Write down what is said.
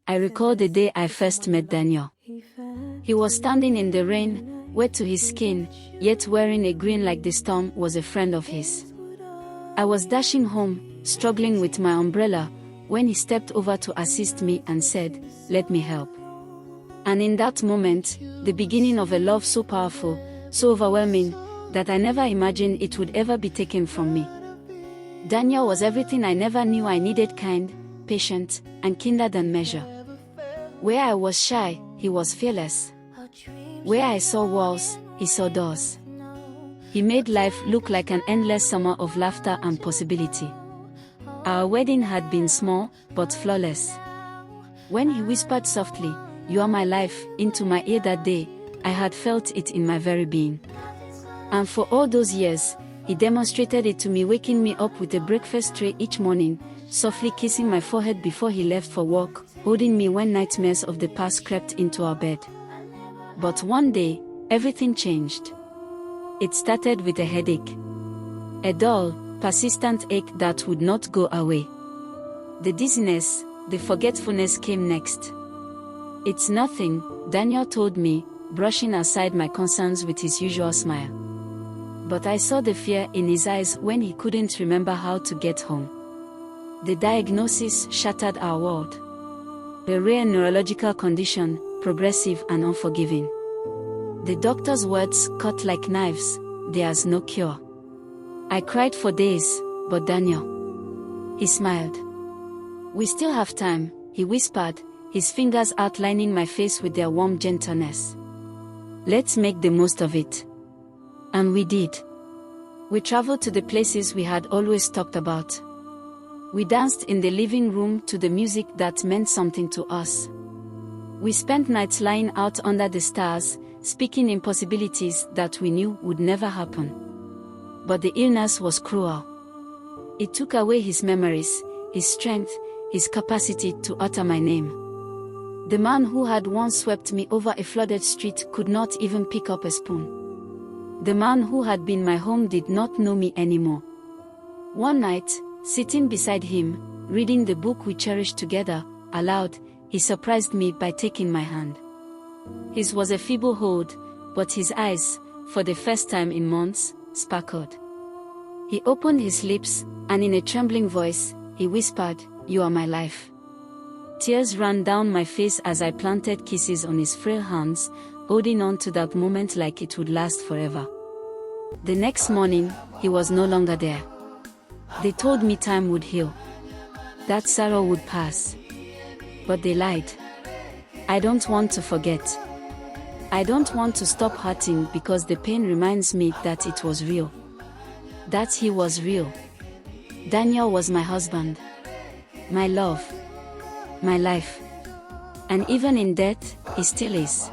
I recall the day I first met Daniel. He was standing in the rain, wet to his skin, yet wearing a grin like the storm was a friend of his. I was dashing home, struggling with my umbrella, when he stepped over to assist me and said, "Let me help." And in that moment, the beginning of a love so powerful, so overwhelming, that I never imagined it would ever be taken from me. Daniel was everything I never knew I needed: kind, patient, and kinder than measure. Where I was shy, he was fearless. Where I saw walls, he saw doors. He made life look like an endless summer of laughter and possibility. Our wedding had been small, but flawless. When he whispered softly, "You are my life," into my ear that day, I had felt it in my very being. And for all those years, he demonstrated it to me, waking me up with a breakfast tray each morning, softly kissing my forehead before he left for work, holding me when nightmares of the past crept into our bed. But one day, everything changed. It started with a headache. A dull, persistent ache that would not go away. The dizziness, the forgetfulness came next. "It's nothing," Daniel told me, brushing aside my concerns with his usual smile. But I saw the fear in his eyes when he couldn't remember how to get home. The diagnosis shattered our world. A rare neurological condition, progressive and unforgiving. The doctor's words cut like knives: "There's no cure." I cried for days, but Daniel. He smiled. "We still have time," he whispered, his fingers outlining my face with their warm gentleness. "Let's make the most of it." And we did. We traveled to the places we had always talked about. We danced in the living room to the music that meant something to us. We spent nights lying out under the stars, speaking impossibilities that we knew would never happen. But the illness was cruel. It took away his memories, his strength, his capacity to utter my name. The man who had once swept me over a flooded street could not even pick up a spoon. The man who had been my home did not know me anymore. One night, sitting beside him, reading the book we cherished together, aloud, he surprised me by taking my hand. His was a feeble hold, but his eyes, for the first time in months, sparkled. He opened his lips, and in a trembling voice, he whispered, "You are my life." Tears ran down my face as I planted kisses on his frail hands, holding on to that moment like it would last forever. The next morning, he was no longer there. They told me time would heal, that sorrow would pass. But they lied. I don't want to forget. I don't want to stop hurting because the pain reminds me that it was real. That he was real. Daniel was my husband, my love, my life. And even in death, he still is.